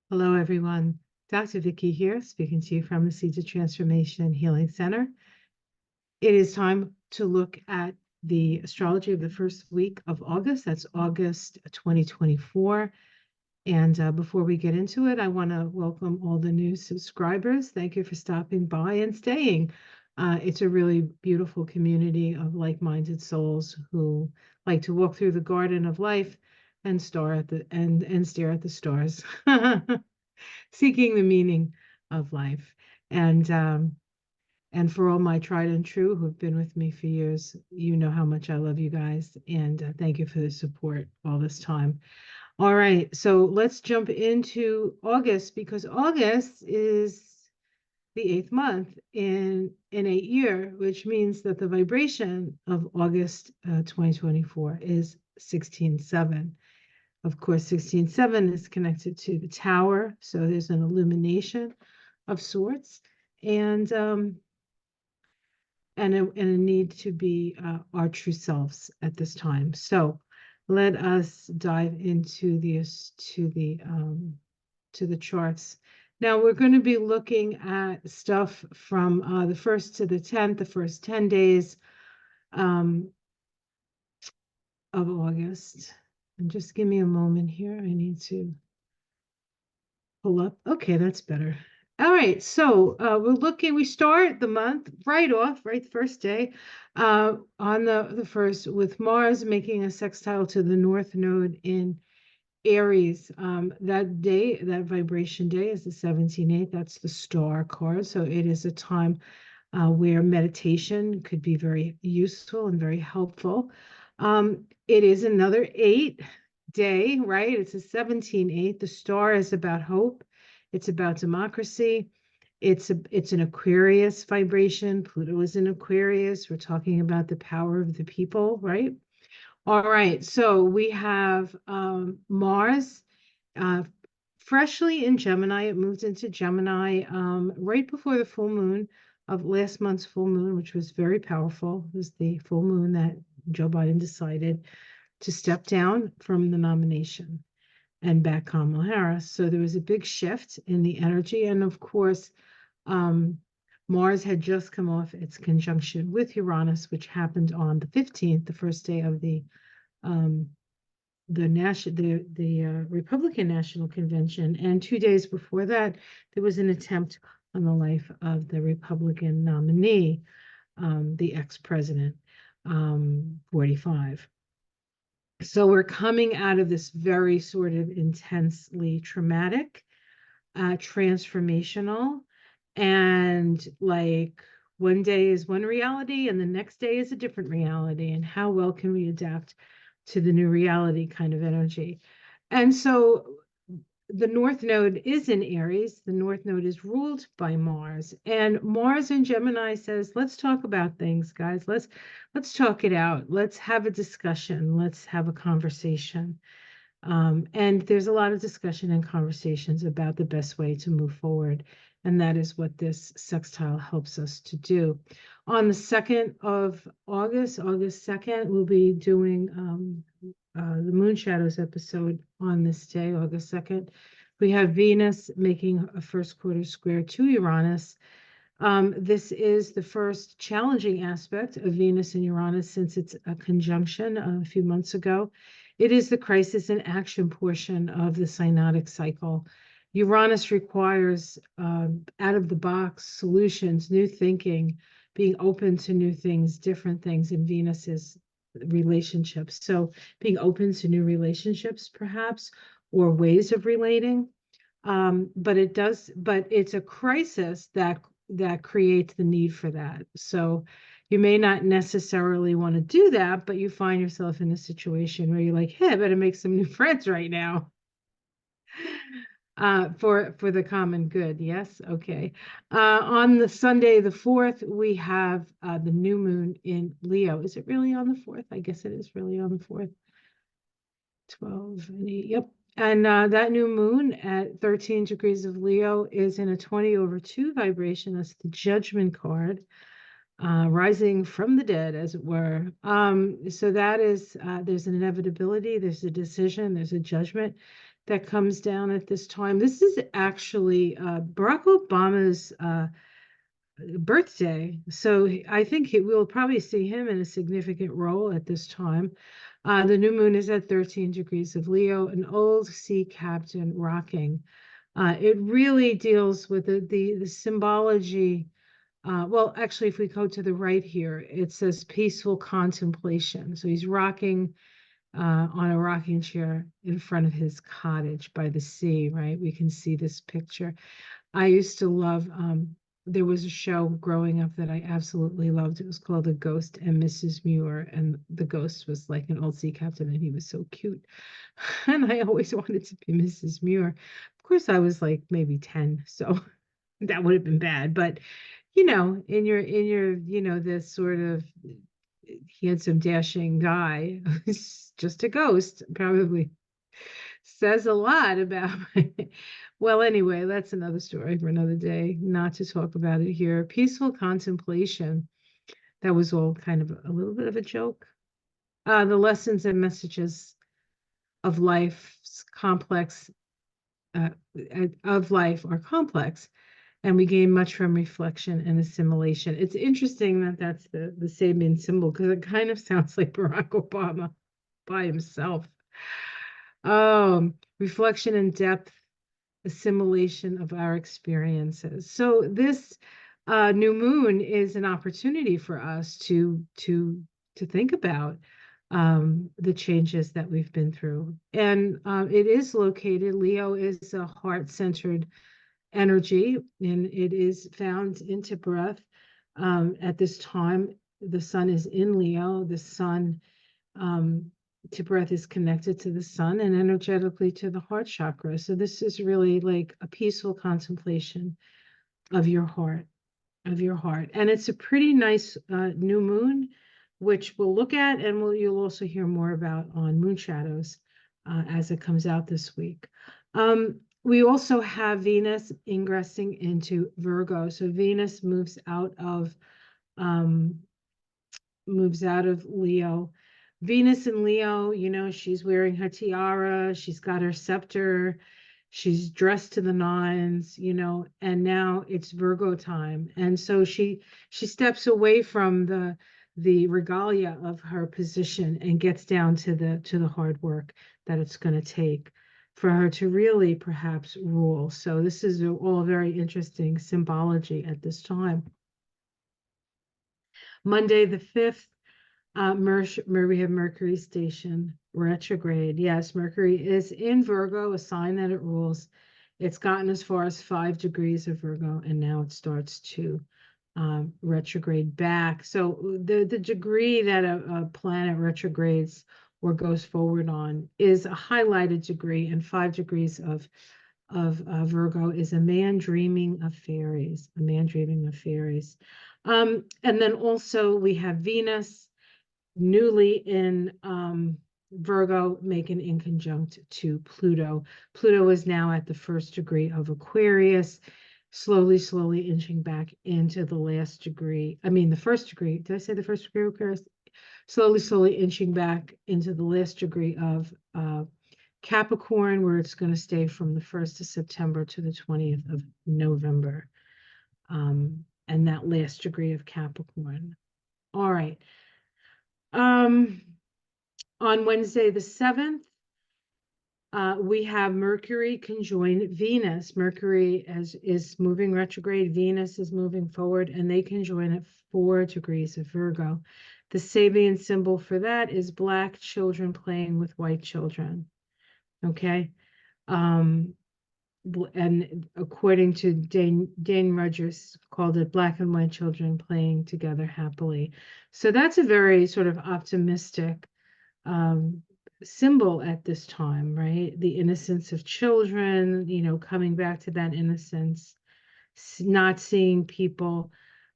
Hello, everyone. Dr. Vicky here, speaking to you from the Seeds of Transformation and Healing Center. It is time to look at the astrology of the first week of August. That's August 2024. And before we get into it, I want to welcome all the new subscribers. Thank you for stopping by and staying. It's a really beautiful community of like-minded souls who like to walk through the garden of life and stare at the stars. Seeking the meaning of life. And for all my tried and true who've been with me for years, you know how much I love you guys, and thank you for the support all this time. All right, so let's jump into August, because August is the eighth month in a year, which means that the vibration of August 2024 is 16.7. Of course, 16.7 is connected to the tower, so there's an illumination of sorts, and a need to be our true selves at this time. So let us dive into the charts. Now we're going to be looking at stuff from the 1st to the 10th, the first 10 days of August. And just give me a moment here. I need to pull up. Okay, that's better. All right, so we start the month right off, right the first day, on the first, with Mars making a sextile to the North Node in Aries. That day, that vibration day is the 17/8. That's the star card. So it is a time where meditation could be very useful and very helpful. It is another 8 day, right? It's a 17/8. The star is about hope. It's about democracy. It's an Aquarius vibration. Pluto is in Aquarius. We're talking about the power of the people, right? All right. So we have Mars freshly in Gemini. It moved into Gemini right before the full moon of last month's full moon, which was very powerful. It was the full moon that Joe Biden decided to step down from the nomination and back Kamala Harris. So there was a big shift in the energy. And of course, Mars had just come off its conjunction with Uranus, which happened on the 15th, the first day of the Republican National Convention. And 2 days before that, there was an attempt on the life of the Republican nominee, the ex-president, 45. So we're coming out of this very sort of intensely traumatic, transformational, and like one day is one reality and the next day is a different reality. And how well can we adapt to the new reality kind of energy? And so the North Node is in Aries. The North Node is ruled by Mars, and Mars in Gemini says, "Let's talk about things, guys. Let's talk it out. Let's have a discussion. Let's have a conversation." And there's a lot of discussion and conversations about the best way to move forward, and that is what this sextile helps us to do. On the 2nd of August, August 2nd, we'll be doing the Moon Shadows episode on this day, August 2nd. We have Venus making a first quarter square to Uranus. This is the first challenging aspect of Venus and Uranus since it's a conjunction a few months ago. It is the crisis and action portion of the synodic cycle. Uranus requires out-of-the-box solutions, new thinking, being open to new things, different things, and Venus is relationships. So being open to new relationships, perhaps, or ways of relating. But it's a crisis that creates the need for that. So you may not necessarily want to do that, but you find yourself in a situation where you're like, hey, I better make some new friends right now. For the common good. Yes. Okay. On the Sunday, the 4th, we have the new moon in Leo. Is it really on the 4th? I guess it is really on the 4th. 12 and 8. Yep. And that new moon at 13 degrees of Leo is in a 20/2 vibration. That's the judgment card. rising from the dead, as it were. So that is, there's an inevitability, there's a decision, there's a judgment that comes down at this time. This is actually Barack Obama's birthday. So I think we'll probably see him in a significant role at this time. The new moon is at 13 degrees of Leo, an old sea captain rocking. It really deals with the symbology. Well, actually, if we go to the right here, it says peaceful contemplation. So he's rocking on a rocking chair in front of his cottage by the sea, right? We can see this picture. I used to love, there was a show growing up that I absolutely loved. It was called The Ghost and Mrs. Muir, and the ghost was like an old sea captain, and he was so cute. And I always wanted to be Mrs. Muir. Of course, I was like maybe 10, so that would have been bad. But in your, this sort of handsome, dashing guy, who's just a ghost, probably says a lot about well, anyway, that's another story for another day, not to talk about it here. Peaceful contemplation. That was all kind of a little bit of a joke. The lessons and messages of life's complex uh, of life are complex, and we gain much from reflection and assimilation. It's interesting that that's the Sabian symbol, because it kind of sounds like Barack Obama by himself. Reflection and depth, assimilation of our experiences. So this new moon is an opportunity for us to think about the changes that we've been through. And it is located, Leo is a heart-centered energy, and it is found in Tiphereth. At this time, the sun is in Leo. The sun, Tiphereth is connected to the sun and energetically to the heart chakra. So this is really like a peaceful contemplation of your heart, And it's a pretty nice new moon, which we'll look at, and you'll also hear more about on Moon Shadows as it comes out this week. We also have Venus ingressing into Virgo. So Venus moves out of Leo. Venus in Leo, she's wearing her tiara, she's got her scepter, she's dressed to the nines, and now it's Virgo time. And so she steps away from the regalia of her position and gets down to the hard work that it's going to take for her to really perhaps rule. So this is all very interesting symbology at this time. Monday the 5th, we have Mercury station retrograde. Yes, Mercury is in Virgo, a sign that it rules. It's gotten as far as 5 degrees of Virgo, and now it starts to retrograde back. So the degree that a planet retrogrades or goes forward on is a highlighted degree, and 5 degrees of Virgo is a man dreaming of fairies, And then also we have Venus newly in Virgo, making in conjunct to Pluto. Pluto is now at the 1st degree of Aquarius, slowly inching back into the last degree. I mean, the 1st degree. Did I say the 1st degree of Aquarius? Slowly inching back into the last degree of Capricorn, where it's going to stay from the 1st of September to the 20th of November. And that last degree of Capricorn. All right. On Wednesday the 7th, we have Mercury conjoin Venus. Mercury is moving retrograde, Venus is moving forward, and they conjoin at 4 degrees of Virgo. The Sabian symbol for that is black children playing with white children. Okay. And according to Dane Rogers, called it black and white children playing together happily. So that's a very sort of optimistic symbol at this time, right? The innocence of children, coming back to that innocence, not seeing people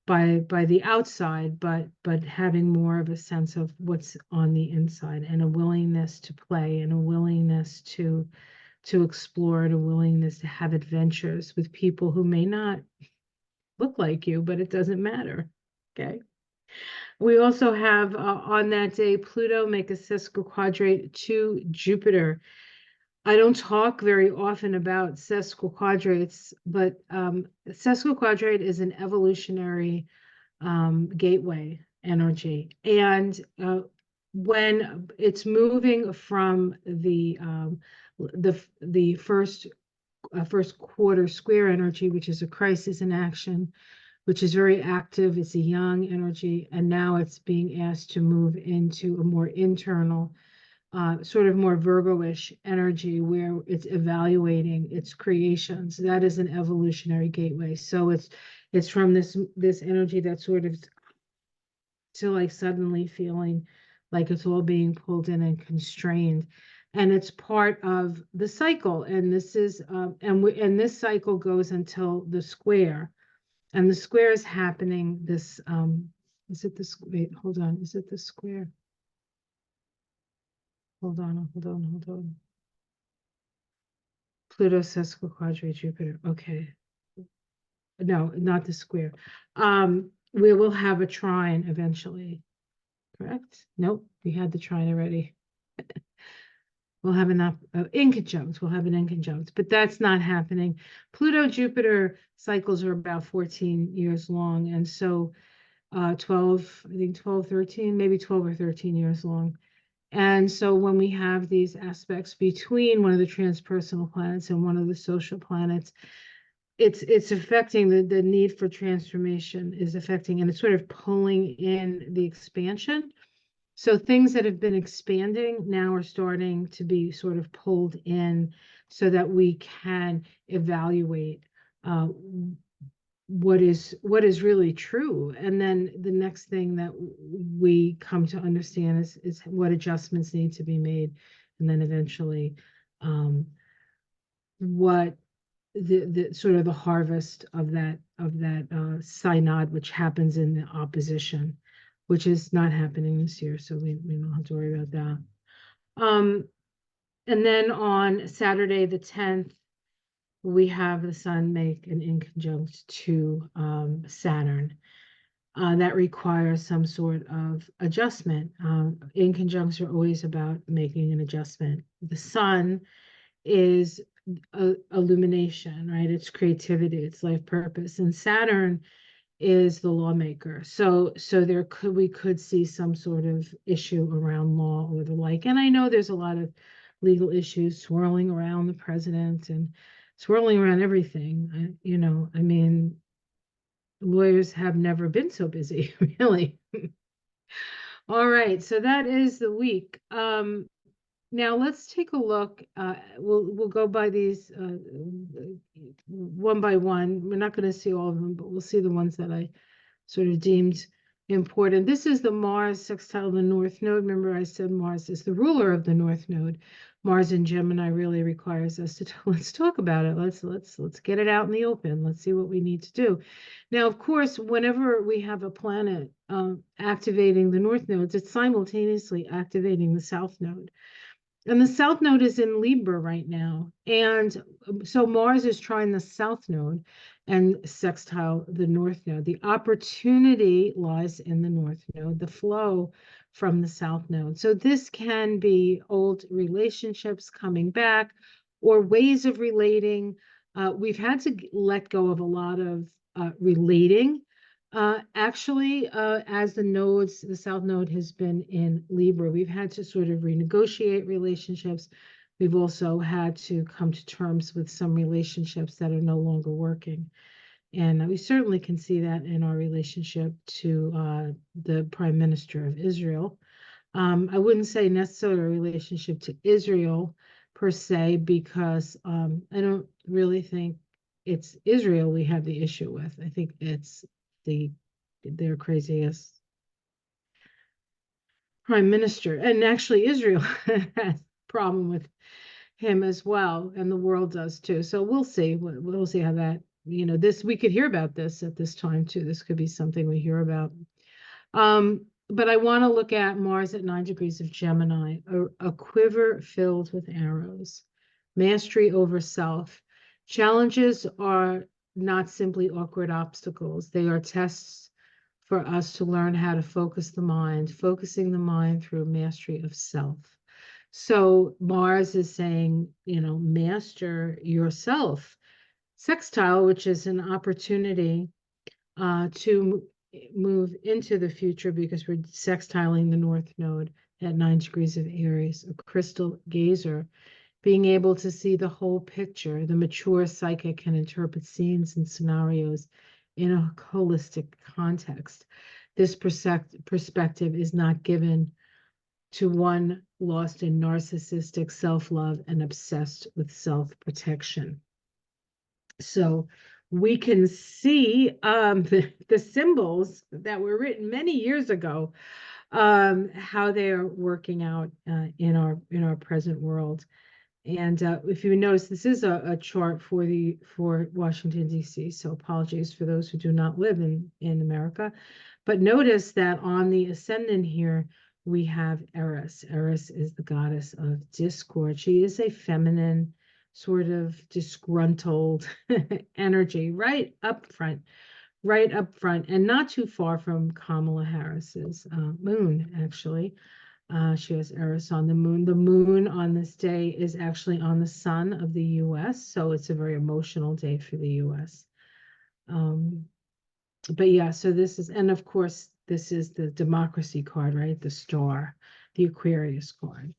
by the outside, but having more of a sense of what's on the inside, and a willingness to play, and a willingness to explore, and a willingness to have adventures with people who may not look like you, but it doesn't matter. Okay. We also have on that day, Pluto make a sesquiquadrate to Jupiter. I don't talk very often about sesquiquadrates, but sesquiquadrate is an evolutionary gateway energy. And when it's moving from the first quarter square energy, which is a crisis in action, which is very active. It's a yang energy, and now it's being asked to move into a more internal, sort of more Virgo-ish energy where it's evaluating its creations. That is an evolutionary gateway. So it's from this energy that sort of to like suddenly feeling like it's all being pulled in and constrained. And it's part of the cycle. And this is and this cycle goes until the square. And the square is happening this, is it this, wait, hold on, is it the square? Hold on. Pluto sesquiquadrate Jupiter, okay. No, not the square. We will have a trine eventually, correct? Nope, we had the trine already. We'll have enough inconjunct, we'll have an inconjunct, but that's not happening. Pluto Jupiter cycles are about 14 years long, and so 12, I think 12, 13, maybe 12 or 13 years long. And so when we have these aspects between one of the transpersonal planets and one of the social planets, it's affecting the need for transformation is affecting, and it's sort of pulling in the expansion. So things that have been expanding now are starting to be sort of pulled in so that we can evaluate what is really true. And then the next thing that we come to understand is what adjustments need to be made. And then eventually what the sort of the harvest of that synod, which happens in the opposition, which is not happening this year, so we don't have to worry about that. And then on Saturday the 10th, we have the sun make an inconjunct to Saturn. That requires some sort of adjustment. Inconjuncts are always about making an adjustment. The sun is illumination, right? It's creativity, it's life purpose, and Saturn is the lawmaker. So we could see some sort of issue around law or the like. And I know there's a lot of legal issues swirling around the president and swirling around everything. I mean, lawyers have never been so busy, really. All right, so that is the week. Now let's take a look. We'll go by these one by one. We're not going to see all of them, but we'll see the ones that I sort of deemed important. This is the Mars sextile the North Node. Remember, I said Mars is the ruler of the North Node. Mars in Gemini really requires us to let's talk about it. Let's get it out in the open. Let's see what we need to do. Now, of course, whenever we have a planet activating the North Nodes, it's simultaneously activating the South Node. And the South Node is in Libra right now. And so Mars is trying the South Node and sextile the North Node. The opportunity lies in the North Node, the flow from the South Node. So this can be old relationships coming back or ways of relating. We've had to let go of a lot of relating. Actually, as the South Node has been in Libra, we've had to sort of renegotiate relationships. We've also had to come to terms with some relationships that are no longer working. And we certainly can see that in our relationship to the Prime Minister of Israel. I wouldn't say necessarily a relationship to Israel per se, because I don't really think it's Israel we have the issue with. I think it's their craziest prime minister. And actually Israel has a problem with him as well, and the world does too. So we'll see. We'll see how that, this, we could hear about this at this time too. This could be something we hear about. But I want to look at Mars at 9 degrees of Gemini, a quiver filled with arrows, mastery over self. Challenges are not simply awkward obstacles. They are tests for us to learn how to focus the mind, focusing the mind through mastery of self. So Mars is saying, master yourself. Sextile, which is an opportunity to move into the future because we're sextiling the North Node at 9 degrees of Aries, a crystal gazer, being able to see the whole picture. The mature psychic can interpret scenes and scenarios in a holistic context. This perspective is not given to one lost in narcissistic self-love and obsessed with self-protection. So we can see the symbols that were written many years ago, how they are working out in our present world. And if you notice, this is a chart for Washington, D.C. So apologies for those who do not live in America. But notice that on the ascendant here, we have Eris. Eris is the goddess of discord. She is a feminine, sort of disgruntled energy, right up front, and not too far from Kamala Harris's moon, actually. She has Eris on the moon. The moon on this day is actually on the sun of the U.S., so it's a very emotional day for the U.S. But yeah, so this is, and of course, this is the democracy card, right? The star, the Aquarius card.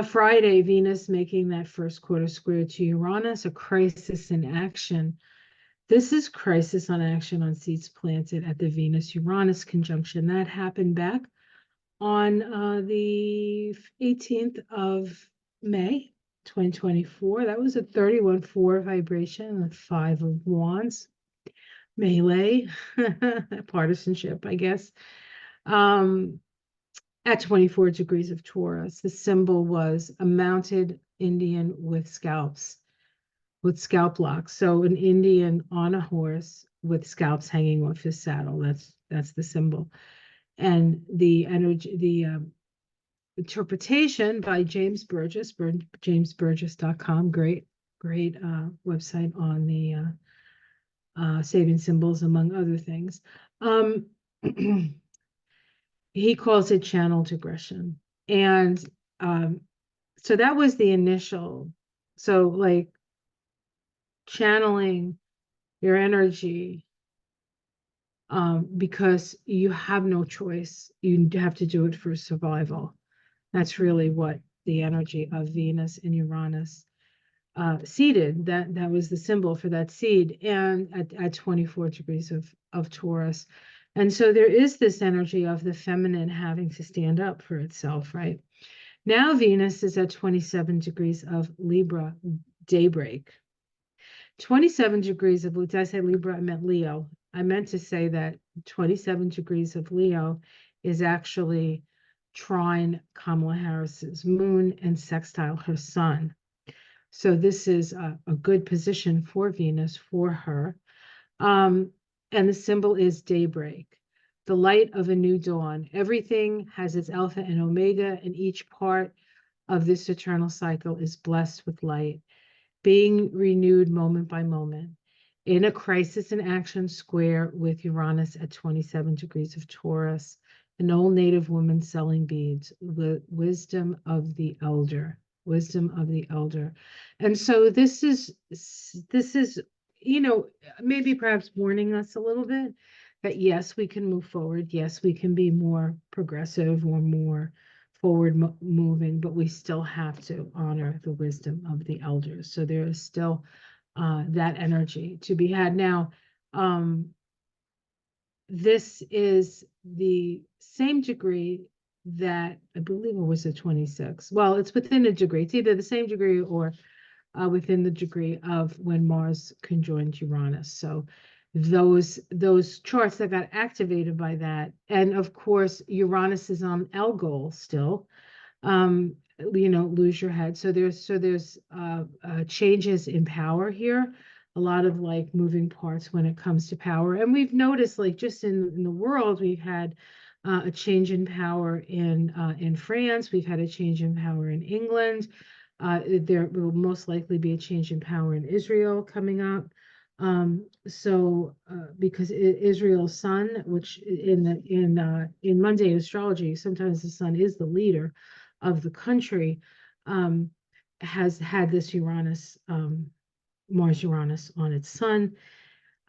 Friday, Venus making that first quarter square to Uranus, a crisis in action. This is crisis on action on seeds planted at the Venus-Uranus conjunction. That happened back on the 18th of May, 2024. That was a 31-4 vibration, a 5 of Wands, melee, partisanship, I guess, at 24 degrees of Taurus. The symbol was a mounted Indian with scalp locks. So an Indian on a horse with scalps hanging off his saddle. That's the symbol. And the energy, the interpretation by James Burgess, jamesburgess.com, great website on the saving symbols, among other things. He calls it channeled aggression. And so that was the initial, so like channeling your energy, because you have no choice. You have to do it for survival. That's really what the energy of Venus and Uranus seeded. That was the symbol for that seed, and at 24 degrees of Taurus. And so there is this energy of the feminine having to stand up for itself, right? Now Venus is at 27 degrees of Libra, daybreak. 27 degrees of, did I say Libra? I meant Leo. I meant to say that 27 degrees of Leo is actually trine Kamala Harris's moon and sextile her sun. So this is a good position for Venus, for her. And the symbol is daybreak, the light of a new dawn. Everything has its alpha and omega, and each part of this eternal cycle is blessed with light, being renewed moment by moment. In a crisis in action square with Uranus at 27 degrees of Taurus, an old native woman selling beads, the wisdom of the elder. And so this is maybe perhaps warning us a little bit that yes, we can move forward, yes, we can be more progressive or more forward moving, but we still have to honor the wisdom of the elders. So there is still that energy to be had. Now, this is the same degree that I believe it was a 26. Well, it's within a degree. It's either the same degree or within the degree of when Mars conjoined Uranus. So those charts that got activated by that, and of course Uranus is on Algol still. Lose your head. So there's changes in power here. A lot of like moving parts when it comes to power, and we've noticed like just in the world we've had a change in power in France. We've had a change in power in England. There will most likely be a change in power in Israel coming up. Because Israel's sun, which in Monday astrology, sometimes the sun is the leader of the country, um, has had this Uranus, Mars Uranus on its sun.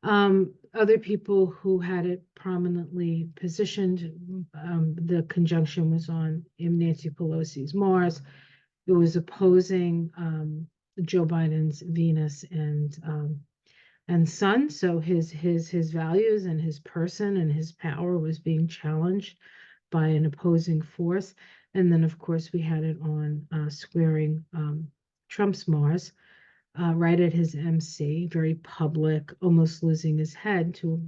Other people who had it prominently positioned, the conjunction was on Nancy Pelosi's Mars. It was opposing Joe Biden's Venus and Sun. So his values and his person and his power was being challenged by an opposing force. And then of course we had it on squaring Trump's Mars right at his MC, very public, almost losing his head to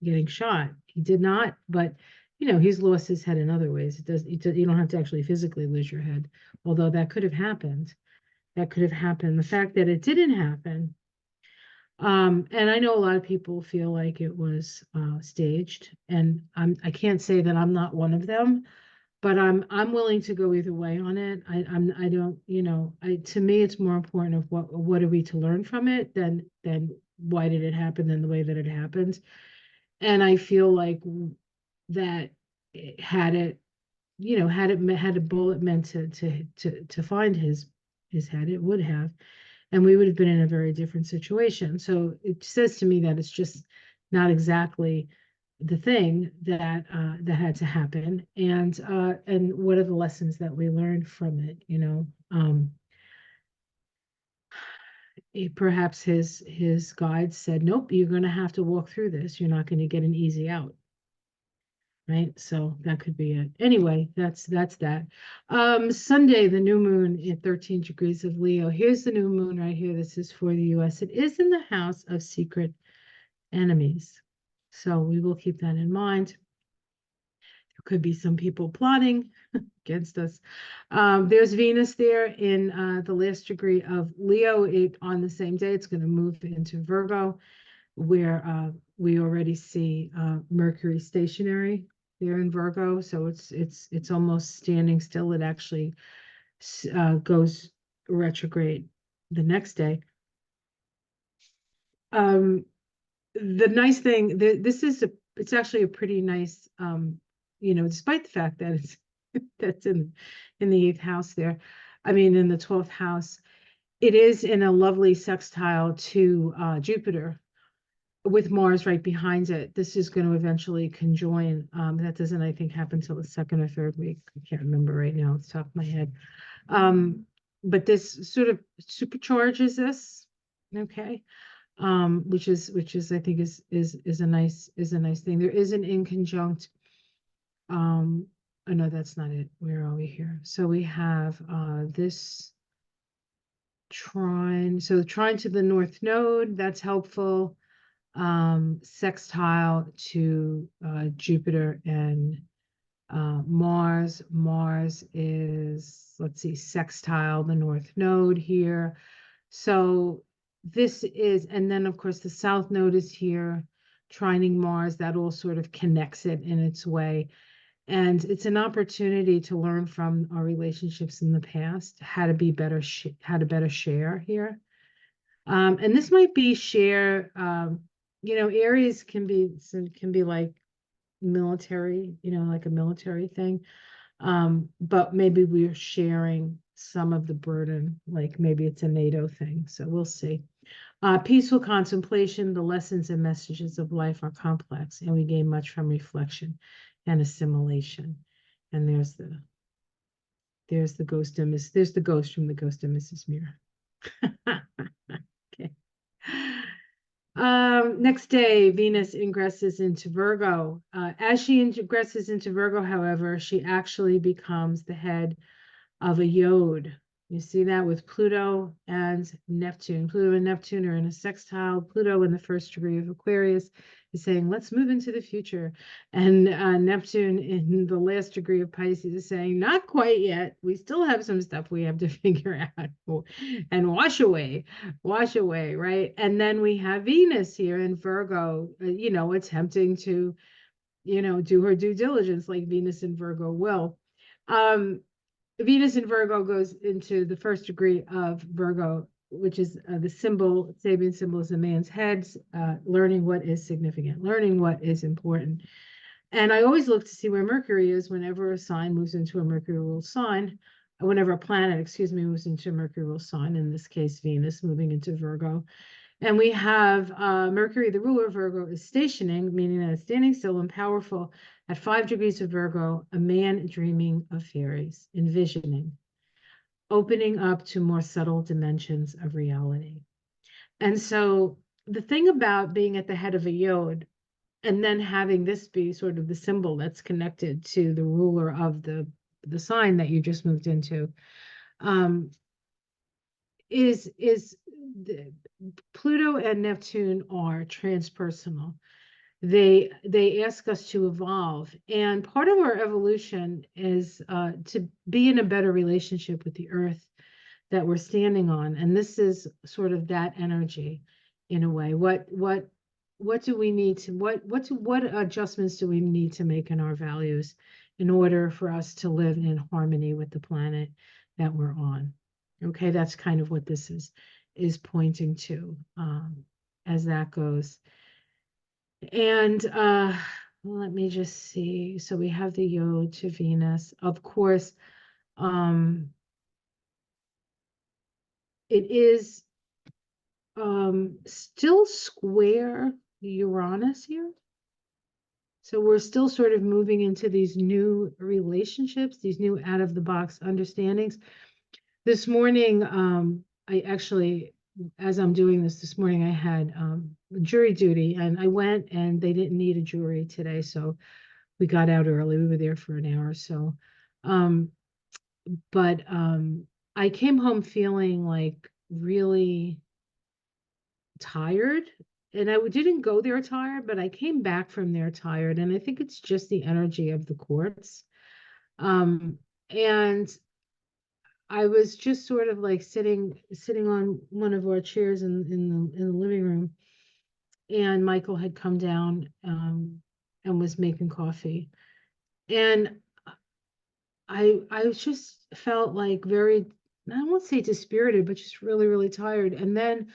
getting shot. He did not, but he's lost his head in other ways. You don't have to actually physically lose your head, although that could have happened. That could have happened. The fact that it didn't happen, and I know a lot of people feel like it was staged, and I can't say that I'm not one of them, but I'm willing to go either way on it. I don't, to me it's more important of what are we to learn from it than why did it happen in the way that it happened. And I feel like that had had a bullet meant to find his head, it would have, and we would have been in a very different situation. So it says to me that it's just not exactly the thing that had to happen, and what are the lessons that we learned from it. Perhaps his guide said, nope, you're going to have to walk through this, you're not going to get an easy out, right? So that could be it. Anyway, that's that. Sunday, the new moon at 13 degrees of Leo. Here's the new moon right here. This is for the US. It is in the house of secret enemies, so we will keep that in mind. There could be some people plotting against us. There's Venus there in the last degree of Leo. On the same day, it's going to move into Virgo, where we already see Mercury stationary there in Virgo. So it's almost standing still. It actually goes retrograde the next day. The nice thing, it's actually a pretty nice, despite the fact that it's that's in the 8th house there. I mean, in the 12th house, it is in a lovely sextile to Jupiter, with Mars right behind it. This is going to eventually conjoin. That doesn't, I think, happen till the 2nd or 3rd week. I can't remember right now off the top of my head. But this sort of supercharges this, okay? Which is I think is a nice thing. There is an inconjunct. Oh no, that's not it. Where are we here? So we have this trine. So the trine to the North Node, that's helpful. Sextile to Jupiter and Mars. Mars is, let's see, sextile the North Node here. So this is, and then of course the South Node is here, trining Mars. That all sort of connects it in its way. And it's an opportunity to learn from our relationships in the past, how to be better, how to better share here. And this might be share, Aries can be like military, like a military thing. But maybe we're sharing some of the burden, like maybe it's a NATO thing. So we'll see. Peaceful contemplation, the lessons and messages of life are complex, and we gain much from reflection and assimilation. And there's the ghost of there's the ghost from the Ghost of Mrs. Muir. Okay. Next day, Venus ingresses into Virgo. As she ingresses into Virgo, however, she actually becomes the head of a yod. You see that with Pluto and Neptune. Pluto and Neptune are in a sextile. Pluto in the 1st degree of Aquarius is saying, let's move into the future. And Neptune in the last degree of Pisces is saying, not quite yet. We still have some stuff we have to figure out and wash away, right? And then we have Venus here in Virgo, attempting to, do her due diligence like Venus in Virgo will. Venus in Virgo goes into the 1st degree of Virgo which is the symbol, Sabian symbol is a man's head, learning what is significant, learning what is important. And I always look to see where Mercury is whenever a sign moves into a Mercury ruled sign, whenever a planet, excuse me, moves into a Mercury ruled sign, in this case, Venus moving into Virgo. And we have Mercury, the ruler of Virgo, is stationing, meaning that it's standing still and powerful at 5 degrees of Virgo, a man dreaming of fairies, envisioning, opening up to more subtle dimensions of reality. And so the thing about being at the head of a yod and then having this be sort of the symbol that's connected to the ruler of the sign that you just moved into, um, is the, Pluto and Neptune are transpersonal. They ask us to evolve, and part of our evolution is to be in a better relationship with the earth that we're standing on, and this is sort of that energy in a way. What do we need to what adjustments do we need to make in our values in order for us to live in harmony with the planet that we're on? Okay, that's kind of what this is pointing to, as that goes. And let me just see. So we have the Yod to Venus. Of course, it is still square Uranus here. So we're still sort of moving into these new relationships, these new out of the box understandings. This morning, I actually, as I'm doing this morning, I had jury duty, and I went, and they didn't need a jury today, so we got out early. We were there for an hour or so. But I came home feeling like really tired, and I didn't go there tired, but I came back from there tired, and I think it's just the energy of the courts. And I was just sort of like sitting on one of our chairs in the living room, and Michael had come down and was making coffee, and I just felt like very, I won't say dispirited, but just really, really tired. And then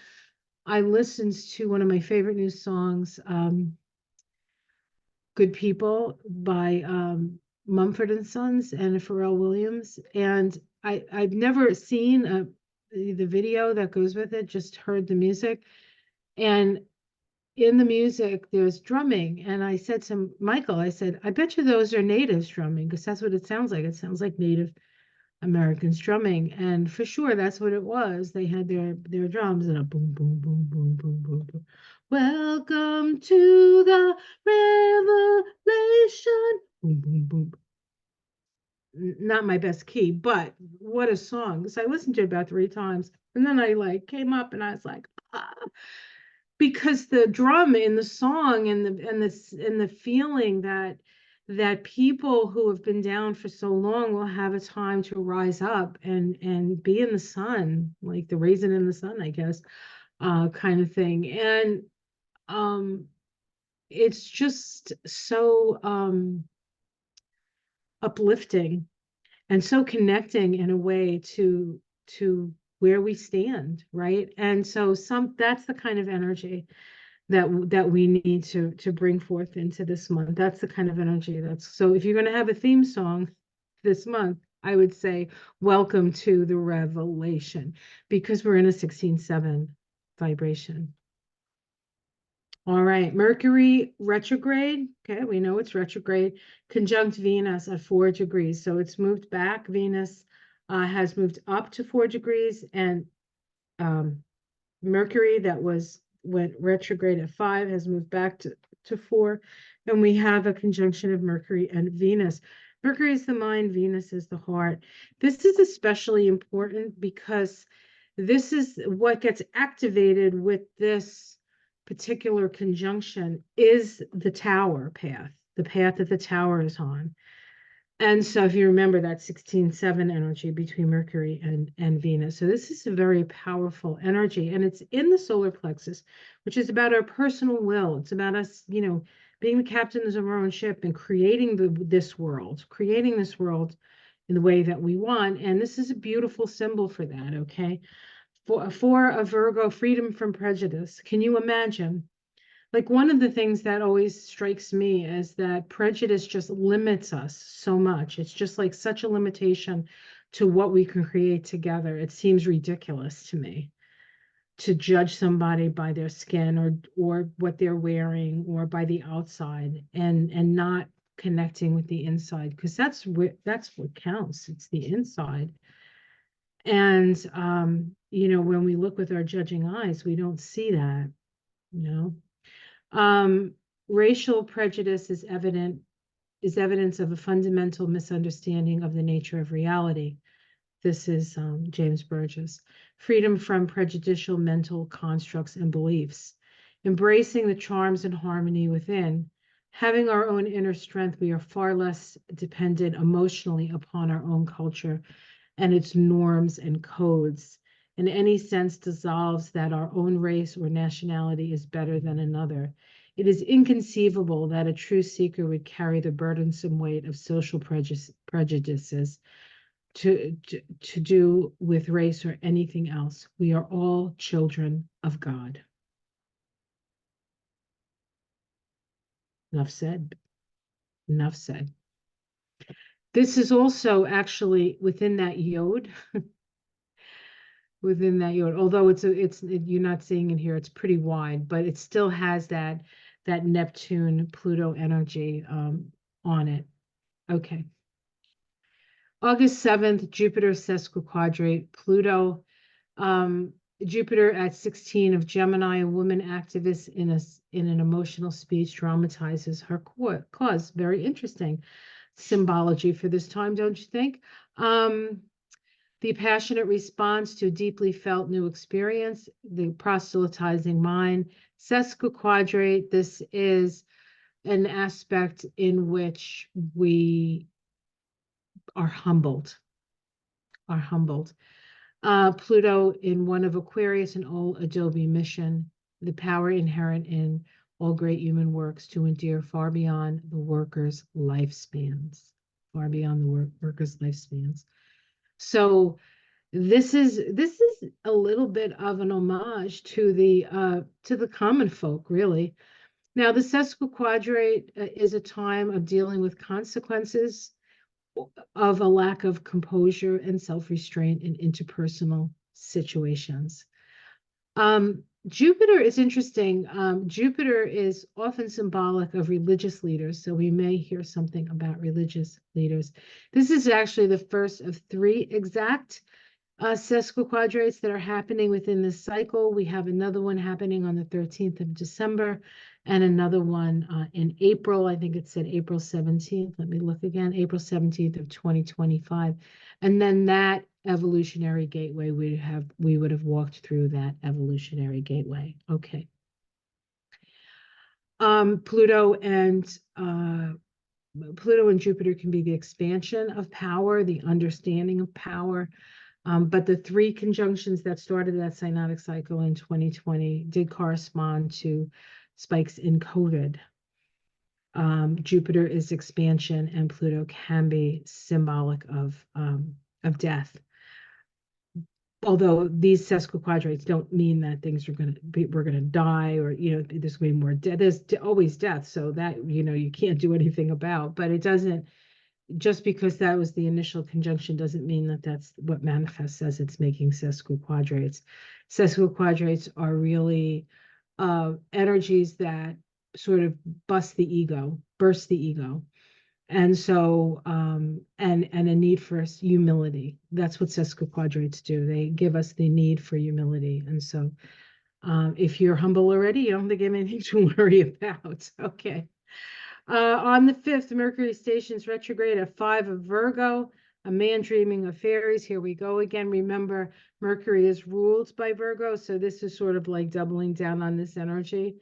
I listened to one of my favorite new songs, Good People by Mumford and Sons and Pharrell Williams. And I've never seen the video that goes with it, just heard the music. And in the music, there's drumming. And I said to Michael, I said, I bet you those are natives drumming, because that's what it sounds like. It sounds like Native Americans drumming. And for sure, that's what it was. They had their drums and a boom, boom, boom, boom, boom, boom, boom. Welcome to the revelation. Boom, boom, boom. Not my best key, but what a song. So I listened to it about 3 times. And then I like came up and I was like, ah, because the drum in the song and the feeling that people who have been down for so long will have a time to rise up and be in the sun, like the raisin in the sun, I guess, kind of thing. And it's just so uplifting and so connecting in a way to where we stand, right? And so that's the kind of energy that we need to bring forth into this month. That's the kind of energy that's, so if you're going to have a theme song this month, I would say welcome to the revelation, because we're in a 16-7 vibration. All right, Mercury retrograde. Okay, we know it's retrograde. Conjunct Venus at 4 degrees. So it's moved back. Venus has moved up to 4 degrees, and Mercury that went retrograde at 5 has moved back to 4. And we have a conjunction of Mercury and Venus. Mercury is the mind, Venus is the heart. This is especially important because this is what gets activated with this particular conjunction is the tower path, the path that the tower is on. And so if you remember that 16-7 energy between Mercury and Venus. So this is a very powerful energy, and it's in the solar plexus, which is about our personal will. It's about us, being the captains of our own ship and creating this world in the way that we want. And this is a beautiful symbol for that, okay? For a Virgo, freedom from prejudice. Can you imagine? Like one of the things that always strikes me is that prejudice just limits us so much. It's just like such a limitation to what we can create together. It seems ridiculous to me to judge somebody by their skin or what they're wearing or by the outside and not connecting with the inside, because that's what counts. It's the inside. And when we look with our judging eyes, we don't see that, you know. Racial prejudice is evidence of a fundamental misunderstanding of the nature of reality. This is James Burgess. Freedom from prejudicial mental constructs and beliefs. Embracing the charms and harmony within. Having our own inner strength, we are far less dependent emotionally upon our own culture and its norms and codes. In any sense, dissolves that our own race or nationality is better than another. It is inconceivable that a true seeker would carry the burdensome weight of social prejudices to do with race or anything else. We are all children of God. Enough said. Enough said. This is also actually within that yod. Within that yod, although you're not seeing it here, it's pretty wide, but it still has that Neptune Pluto energy on it. Okay. August 7th, Jupiter sesquiquadrate Pluto. Jupiter at 16 of Gemini, a woman activist in an emotional speech dramatizes her cause. Very interesting symbology for this time, don't you think? The passionate response to a deeply felt new experience, the proselytizing mind. Sesquiquadrate, this is an aspect in which we are humbled. Pluto in one of Aquarius, an old Adobe mission, the power inherent in all great human works to endure far beyond the workers' lifespans. Far beyond the workers' lifespans. So this is a little bit of an homage to the common folk, really. Now, the sesquiquadrate is a time of dealing with consequences of a lack of composure and self-restraint in interpersonal situations. Jupiter is interesting. Jupiter is often symbolic of religious leaders, so we may hear something about religious leaders. This is actually the first of 3 exact sesquiquadrates that are happening within this cycle. We have another one happening on the 13th of December and another one in April. I think it said April 17th. Let me look again. April 17th of 2025. And then that evolutionary gateway, we would have walked through that evolutionary gateway. Okay. Pluto and Jupiter can be the expansion of power, the understanding of power. But the 3 conjunctions that started that synodic cycle in 2020 did correspond to spikes in COVID. Jupiter is expansion, and Pluto can be symbolic of death. Although these sesquiquadrates don't mean that we're going to die, or there's going to be more death. There's always death, so that you can't do anything about. But it doesn't. Just because that was the initial conjunction doesn't mean that that's what manifests as it's making sesquiquadrates. Sesquiquadrates are really energies that sort of burst the ego. And so, and a need for humility. That's what sesquiquadrates do. They give us the need for humility. And so, if you're humble already, you don't think you have anything to worry about. Okay. On the 5th, Mercury stations retrograde at 5 of Virgo, a man dreaming of fairies. Here we go again. Remember, Mercury is ruled by Virgo, so this is sort of like doubling down on this energy.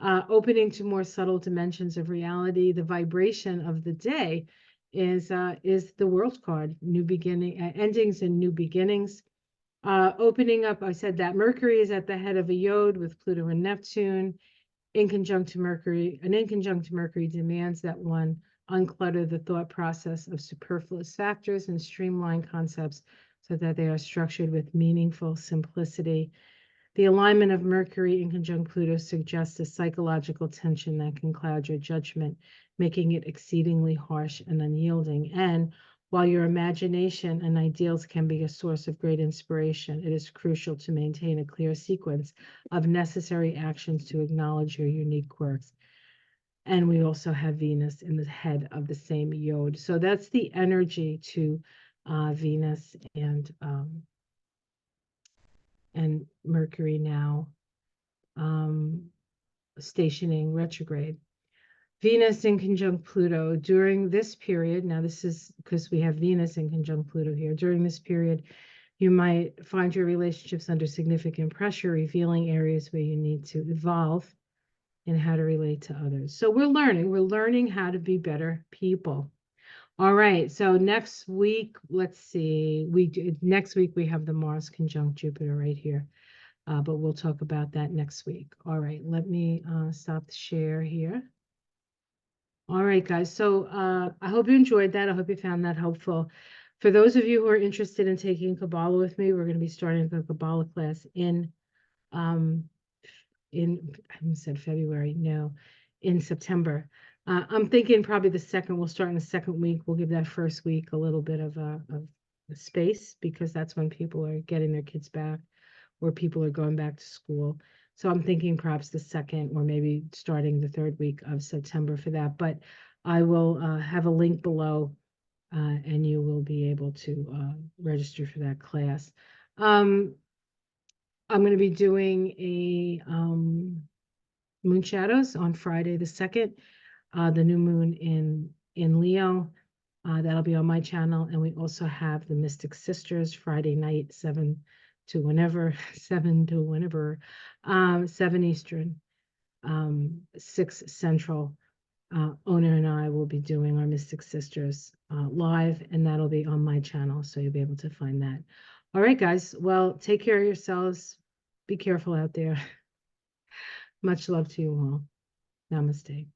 Opening to more subtle dimensions of reality. The vibration of the day is the World card, new beginning, endings and new beginnings. Opening up, I said that Mercury is at the head of a yod with Pluto and Neptune. An inconjunct Mercury demands that one unclutter the thought process of superfluous factors and streamline concepts so that they are structured with meaningful simplicity. The alignment of Mercury in conjunct Pluto suggests a psychological tension that can cloud your judgment, making it exceedingly harsh and unyielding. And while your imagination and ideals can be a source of great inspiration, it is crucial to maintain a clear sequence of necessary actions to acknowledge your unique quirks. And we also have Venus in the head of the same yod. So that's the energy to Venus and Mercury now stationing retrograde. Venus in conjunct Pluto during this period. Now, this is because we have Venus in conjunct Pluto here. During this period, you might find your relationships under significant pressure, revealing areas where you need to evolve in how to relate to others. So we're learning how to be better people. All right, so next week, let's see, next week we have the Mars conjunct Jupiter right here, but we'll talk about that next week. All right, let me stop the share here. All right, guys, so I hope you enjoyed that. I hope you found that helpful. For those of you who are interested in taking Kabbalah with me, we're going to be starting a Kabbalah class I said February, no, in September. I'm thinking probably we'll start in the second week. We'll give that first week a little bit of a space because that's when people are getting their kids back or people are going back to school. So I'm thinking perhaps the second or maybe starting the third week of September for that. But I will have a link below and you will be able to register for that class. I'm going to be doing a moon shadows on Friday the 2nd, the new moon in Leo. That'll be on my channel. And we also have the Mystic Sisters Friday night, 7 to whenever, 7 Eastern, 6 Central. Owner and I will be doing our Mystic Sisters live, and that'll be on my channel. So you'll be able to find that. All right, guys. Well, take care of yourselves. Be careful out there. Much love to you all. Namaste.